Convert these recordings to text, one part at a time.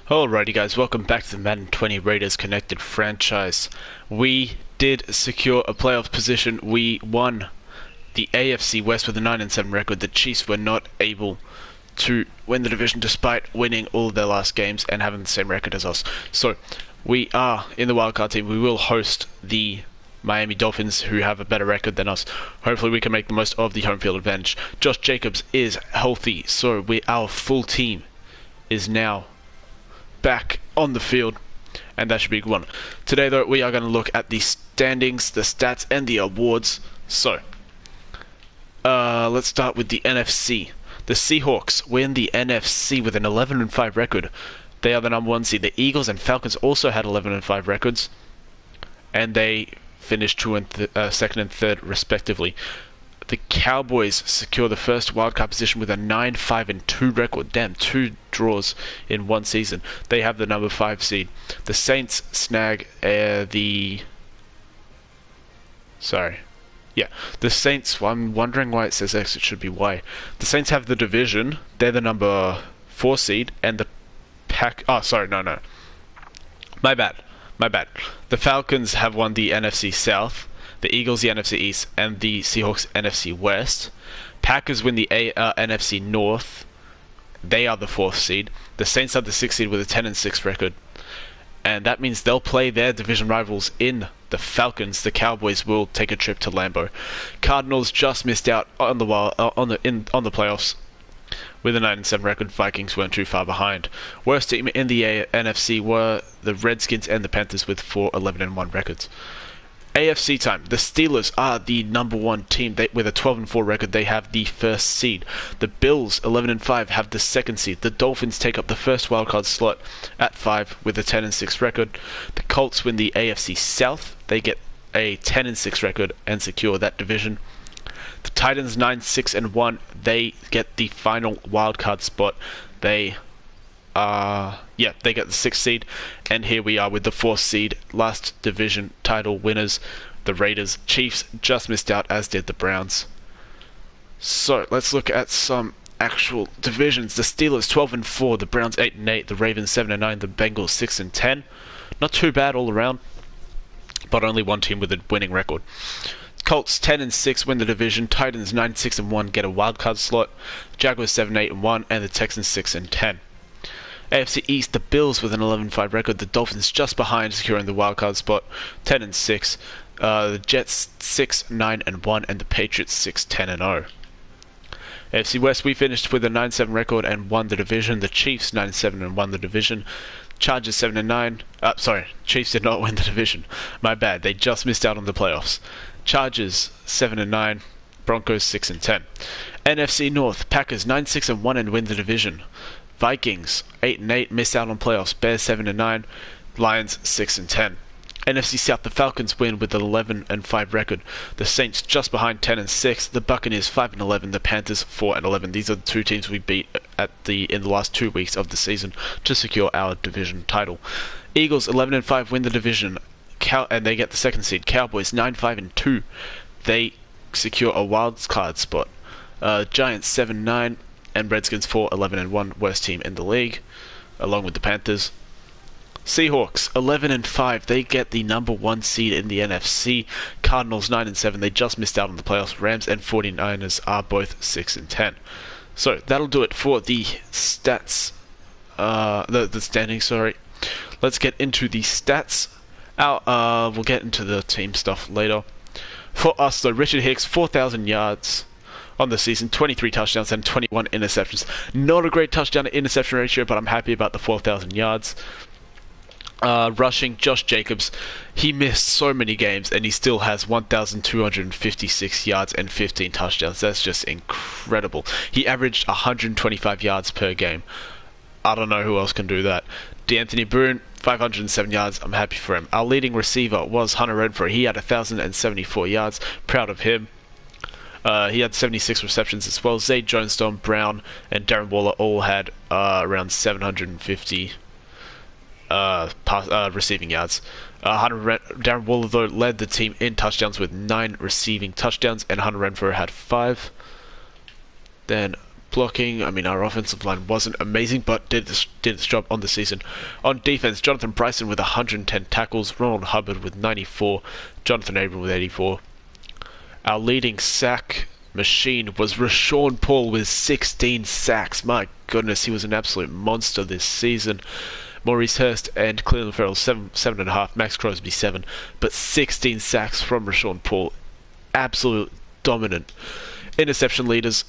Alrighty guys, welcome back to the Madden 20 Raiders Connected franchise. We did secure a playoff position. We won the AFC West with a 9-7 record. The Chiefs were not able to win the division despite winning all of their last games and having the same record as us. So we are in the wildcard team. We will host the Miami Dolphins, who have a better record than us. Hopefully we can make the most of the home field advantage. Josh Jacobs is healthy, so our full team is now back on the field, and that should be a good one. Today though, we are going to look at the standings, the stats, and the awards. So let's start with the NFC. The Seahawks win the NFC with an 11-5 record. They are the number one seed. The Eagles and Falcons also had 11-5 records, and they finished second and third respectively. The Cowboys secure the first wildcard position with a 9-5-2 record. Damn, 2 draws in one season. They have the number 5 seed. The Saints snag the Saints. Well, I'm wondering why it says X. It should be Y. The Saints have the division. They're the number 4 seed, and the no. My bad. The Falcons have won the NFC South. The Eagles the NFC East, and the Seahawks NFC West. Packers win the NFC North. They are the 4th seed. The Saints are the 6th seed with a 10-6 record, and that means they'll play their division rivals in the Falcons. The Cowboys will take a trip to Lambeau. Cardinals just missed out on the playoffs with a 9-7 record. Vikings weren't too far behind. Worst team in the NFC were the Redskins and the Panthers with 4-11-1 records. AFC time. The Steelers are the number 1 team. With a 12-4 record, they have the 1st seed. The Bills, 11-5, have the 2nd seed. The Dolphins take up the first wildcard slot at 5 with a 10-6 record. The Colts win the AFC South. They get a 10-6 record and secure that division. The Titans, 9-6-1, they get the final wildcard spot. They get the 6th seed, and here we are with the 4th seed, last division title winners, the Raiders. Chiefs just missed out, as did the Browns. So let's look at some actual divisions. The Steelers 12-4, the Browns 8-8, the Ravens 7-9, the Bengals 6-10. Not too bad all around, but only one team with a winning record. Colts 10-6 win the division. Titans 9-6-1 get a wildcard slot. Jaguars 7-8-1, and the Texans 6-10. AFC East, the Bills with an 11-5 record. The Dolphins just behind, securing the wildcard spot, 10-6. The Jets 6-9-1, and the Patriots 6-10-0. AFC West, we finished with a 9-7 record and won the division. The Chiefs 9-7 and won the division. Chargers 7-9. Chiefs did not win the division. My bad. They just missed out on the playoffs. Chargers 7-9. Broncos 6-10. NFC North, Packers 9-6-1 and win the division. Vikings 8-8, miss out on playoffs. Bears 7-9, Lions 6-10. NFC South, the Falcons win with an 11-5 record. The Saints just behind 10-6. The Buccaneers 5-11. The Panthers 4-11. These are the 2 teams we beat in the last 2 weeks of the season to secure our division title. Eagles 11-5 win the division, and they get the 2nd seed. Cowboys 9-5-2. They secure a wild card spot. Giants 7-9. And Redskins 4-11-1, worst team in the league, along with the Panthers. Seahawks 11-5, they get the number 1 seed in the NFC. Cardinals 9-7, they just missed out on the playoffs. Rams and 49ers are both 6-10. So that'll do it for the stats. The standings. Sorry. Let's get into the stats. We'll get into the team stuff later. For us though, Richard Hicks 4,000 yards. On the season, 23 touchdowns and 21 interceptions. Not a great touchdown to interception ratio, but I'm happy about the 4,000 yards. Rushing, Josh Jacobs, he missed so many games and he still has 1,256 yards and 15 touchdowns. That's just incredible. He averaged 125 yards per game. I don't know who else can do that. D'Anthony Boone, 507 yards. I'm happy for him. Our leading receiver was Hunter Renfrow. He had 1,074 yards. Proud of him. He had 76 receptions as well. Zay Jones, Don Brown, and Darren Waller all had around 750 receiving yards. Darren Waller, though, led the team in touchdowns with 9 receiving touchdowns, and Hunter Renfrow had 5. Then blocking. I mean, our offensive line wasn't amazing, but did its job on the season. On defense, Jonathan Bryson with 110 tackles, Ronald Hubbard with 94, Jonathan Abram with 84. Our leading sack machine was Rashawn Paul with 16 sacks. My goodness, he was an absolute monster this season. Maurice Hurst and Cleveland Farrell 7.5, Max Crosby 7, but 16 sacks from Rashawn Paul. Absolute dominant. Interception leaders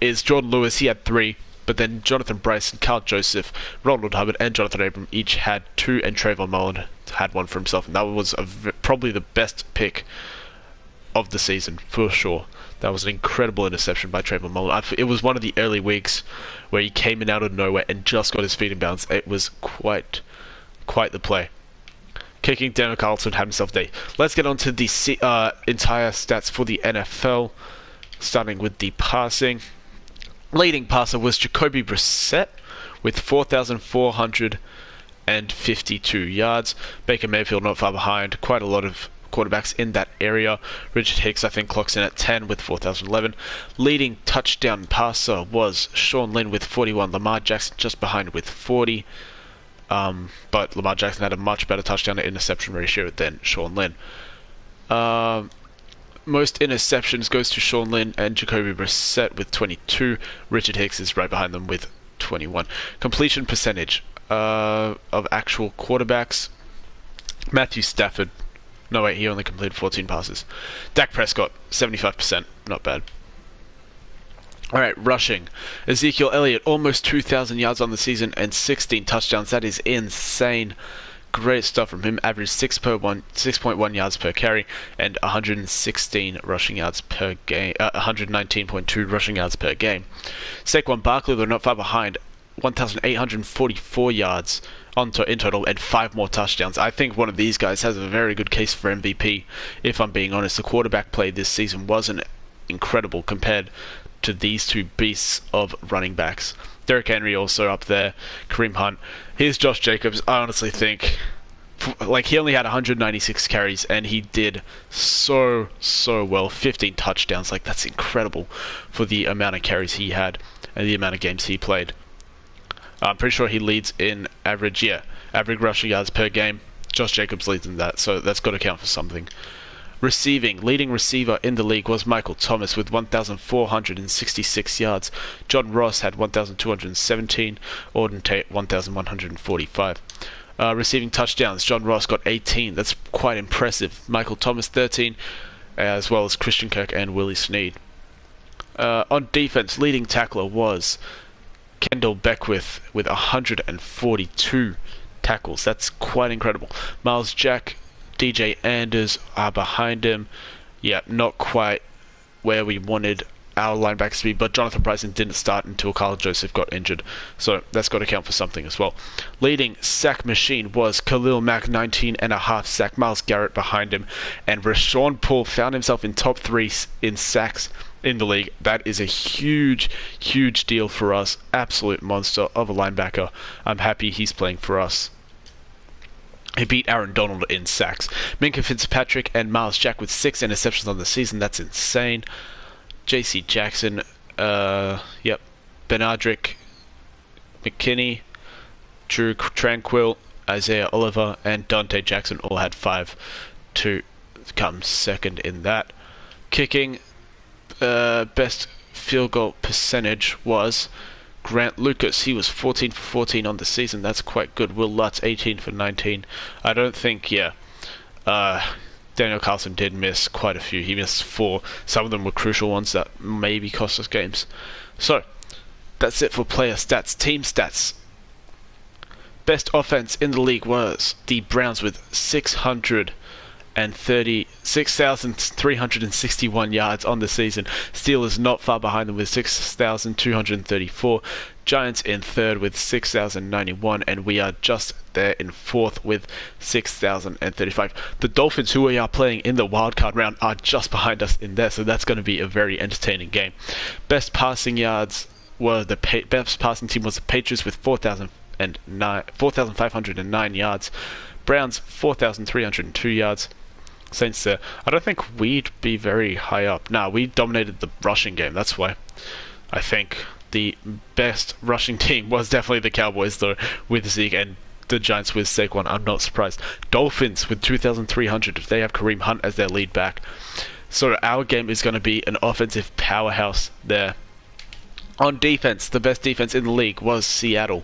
is Jordan Lewis, he had 3, but then Jonathan Bryson, Carl Joseph, Ronald Hubbard, and Jonathan Abram each had 2, and Trayvon Mullen had 1 for himself, and that was probably the best pick of the season, for sure. That was an incredible interception by Trayvon Mullen. It was one of the early weeks where he came in out of nowhere and just got his feet in bounds. It was quite the play. Kicking, Daniel Carlson had himself a day. Let's get on to the entire stats for the NFL, starting with the passing. Leading passer was Jacoby Brissett with 4,452 yards. Baker Mayfield not far behind. Quite a lot of quarterbacks in that area. Richard Hicks, I think, clocks in at 10 with 4,011. Leading touchdown passer was Sean Lynn with 41. Lamar Jackson just behind with 40. But Lamar Jackson had a much better touchdown to interception ratio than Sean Lynn. Most interceptions goes to Sean Lynn and Jacoby Brissett with 22. Richard Hicks is right behind them with 21. Completion percentage of actual quarterbacks. Matthew Stafford. No, wait, he only completed 14 passes. Dak Prescott, 75%. Not bad. Alright, rushing. Ezekiel Elliott, almost 2,000 yards on the season and 16 touchdowns. That is insane. Great stuff from him. Averaged 6.1 yards per carry and 116 rushing yards per game. 119.2 rushing yards per game. Saquon Barkley, they're not far behind. 1,844 yards in total and 5 more touchdowns. I think one of these guys has a very good case for MVP, if I'm being honest. The quarterback play this season wasn't incredible compared to these two beasts of running backs. Derrick Henry also up there. Kareem Hunt. Here's Josh Jacobs. I honestly think, like, he only had 196 carries and he did so well. 15 touchdowns. Like, that's incredible for the amount of carries he had and the amount of games he played. I'm pretty sure he leads in average rushing yards per game. Josh Jacobs leads in that, so that's got to count for something. Receiving, leading receiver in the league was Michael Thomas with 1,466 yards. John Ross had 1,217. Auden Tate 1,145. Receiving touchdowns, John Ross got 18. That's quite impressive. Michael Thomas 13, as well as Christian Kirk and Willie Snead. On defense, leading tackler was Kendall Beckwith with 142 tackles. That's quite incredible. Miles Jack, DJ Anders are behind him. Yeah, not quite where we wanted our linebackers to be, but Jonathan Bryson didn't start until Carl Joseph got injured, so that's got to count for something as well. Leading sack machine was Khalil Mack, 19.5 sack. Myles Garrett behind him, and Rashawn Paul found himself in top 3 in sacks in the league. That is a huge deal for us. Absolute monster of a linebacker. I'm happy he's playing for us. He beat Aaron Donald in sacks. Minka Fitzpatrick and Miles Jack with 6 interceptions on the season. That's insane. J.C. Jackson, Benardrick, McKinney, Drew Tranquil, Isaiah Oliver, and Dante Jackson all had 5 to come second in that. Kicking, best field goal percentage was Grant Lucas. He was 14 for 14 on the season. That's quite good. Will Lutz, 18 for 19. I don't think, Daniel Carlson did miss quite a few. He missed 4. Some of them were crucial ones that maybe cost us games. So, that's it for player stats. Team stats. Best offense in the league was the Browns with 6,361 yards on the season. Steelers not far behind them with 6,234. Giants in third with 6,091, and we are just there in fourth with 6,035. The Dolphins, who we are playing in the wildcard round, are just behind us in there, so that's going to be a very entertaining game. Best passing yards were best passing team was the Patriots with 4,509 yards. Browns 4,302 yards. Saints there. I don't think we'd be very high up. Nah, we dominated the rushing game. That's why I think the best rushing team was definitely the Cowboys, though, with Zeke, and the Giants with Saquon. I'm not surprised. Dolphins with 2,300 if they have Kareem Hunt as their lead back. So our game is going to be an offensive powerhouse there. On defense, the best defense in the league was Seattle.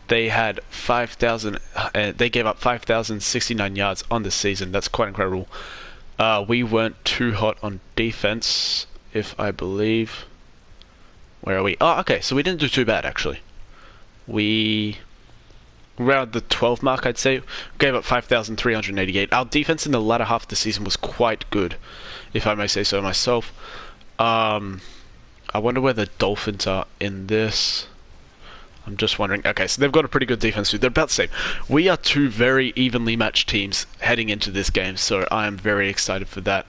They had 5,000. They gave up 5,069 yards on this season. That's quite incredible. We weren't too hot on defense, if I believe. Where are we? Oh, okay. So we didn't do too bad actually. We around the 12 mark, I'd say. Gave up 5,388. Our defense in the latter half of the season was quite good, if I may say so myself. I wonder where the Dolphins are in this. I'm just wondering. Okay, so they've got a pretty good defense too. They're about the same. We are two very evenly matched teams heading into this game, so I am very excited for that.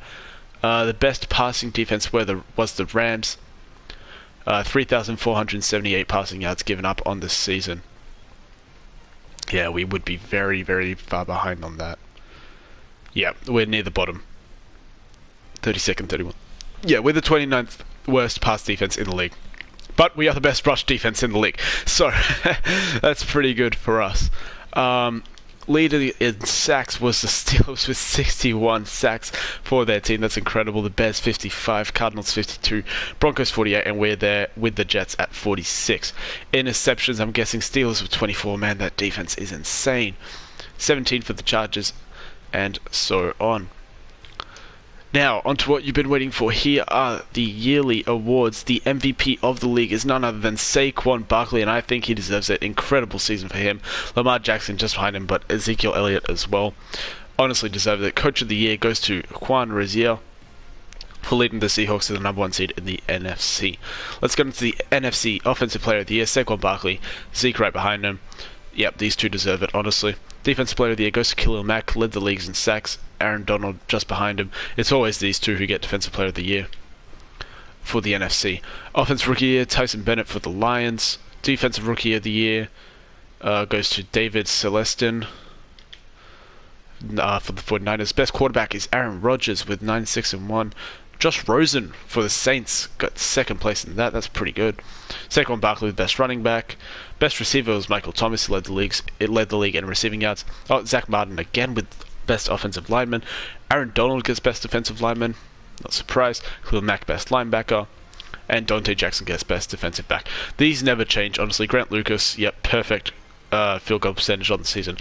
The best passing defense was the Rams. 3,478 passing yards given up on this season. Yeah, we would be very, very far behind on that. Yeah, we're near the bottom. 32nd, 31. Yeah, we're the 29th worst pass defense in the league. But we are the best rush defense in the league. So, that's pretty good for us. Leader in sacks was the Steelers with 61 sacks for their team. That's incredible. The Bears 55, Cardinals 52, Broncos 48, and we're there with the Jets at 46. Interceptions, I'm guessing Steelers with 24. Man, that defense is insane. 17 for the Chargers, and so on. Now, on to what you've been waiting for. Here are the yearly awards. The MVP of the league is none other than Saquon Barkley, and I think he deserves it. Incredible season for him. Lamar Jackson just behind him, but Ezekiel Elliott as well. Honestly deserves it. Coach of the year goes to Juan Raziel for leading the Seahawks to the number 1 seed in the NFC. Let's get into the NFC Offensive Player of the Year. Saquon Barkley. Zeke right behind him. Yep, these two deserve it, honestly. Defensive Player of the Year goes to Khalil Mack, led the leagues in sacks. Aaron Donald just behind him. It's always these two who get Defensive Player of the Year for the NFC. Offensive Rookie of the Year, Tyson Bennett for the Lions. Defensive Rookie of the Year goes to David Celestin for the 49ers. Best quarterback is Aaron Rodgers with 9-6-1. Josh Rosen for the Saints got second place in that. That's pretty good. Saquon Barkley, best running back. Best receiver was Michael Thomas, who led the league in receiving yards. Oh, Zach Martin again with best offensive lineman. Aaron Donald gets best defensive lineman. Not surprised. Khalil Mack, best linebacker. And Dante Jackson gets best defensive back. These never change, honestly. Grant Lucas, yep, perfect field goal percentage on the season.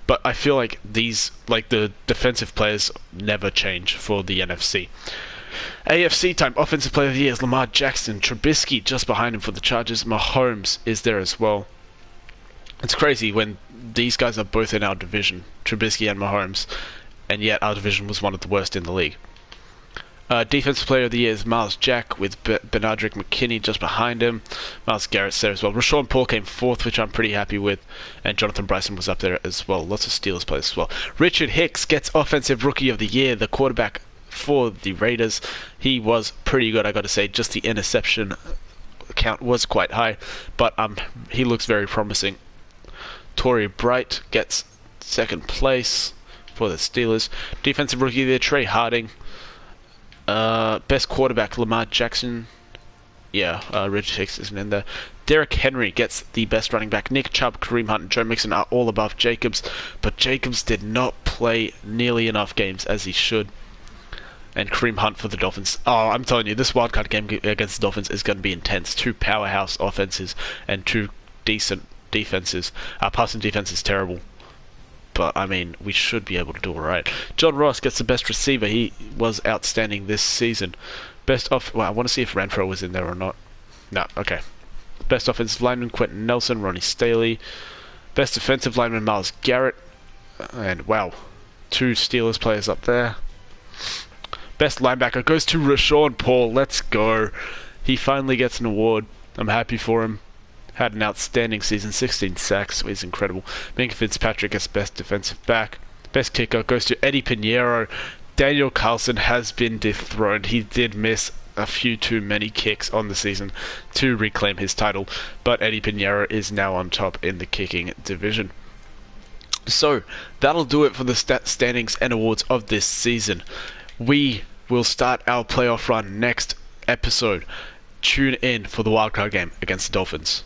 But I feel like the defensive players never change for the NFC. AFC time, Offensive Player of the Year is Lamar Jackson. Trubisky just behind him for the Chargers. Mahomes is there as well. It's crazy when these guys are both in our division, Trubisky and Mahomes, and yet our division was one of the worst in the league. Defensive Player of the Year is Miles Jack with Benardrick McKinney just behind him. Myles Garrett's there as well. Rashawn Paul came 4th, which I'm pretty happy with, and Jonathan Bryson was up there as well. Lots of Steelers players as well. Richard Hicks gets Offensive Rookie of the Year, the quarterback for the Raiders. He was pretty good, I gotta say. Just the interception count was quite high, but he looks very promising. Torrey Bright gets second place for the Steelers. Defensive Rookie of the Year, Trey Harding. Best quarterback, Lamar Jackson. Yeah, Richard Hicks isn't in there. Derrick Henry gets the best running back. Nick Chubb, Kareem Hunt, and Joe Mixon are all above Jacobs, but Jacobs did not play nearly enough games as he should. And Kareem Hunt for the Dolphins. Oh, I'm telling you, this wildcard game against the Dolphins is going to be intense. Two powerhouse offenses and two decent defenses. Our passing defense is terrible, but I mean, we should be able to do alright. John Ross gets the best receiver. He was outstanding this season. Well, I want to see if Renfro was in there or not. No, okay. Best offensive lineman, Quentin Nelson, Ronnie Staley. Best defensive lineman, Myles Garrett. And wow, two Steelers players up there. Best linebacker goes to Rashawn Paul. Let's go. He finally gets an award. I'm happy for him. Had an outstanding season. 16 sacks. He's incredible. Minka Fitzpatrick gets best defensive back. Best kicker goes to Eddie Pinheiro. Daniel Carlson has been dethroned. He did miss a few too many kicks on the season to reclaim his title, but Eddie Pinheiro is now on top in the kicking division. So, that'll do it for the standings and awards of this season. We will start our playoff run next episode. tune in for the wildcard game against the Dolphins.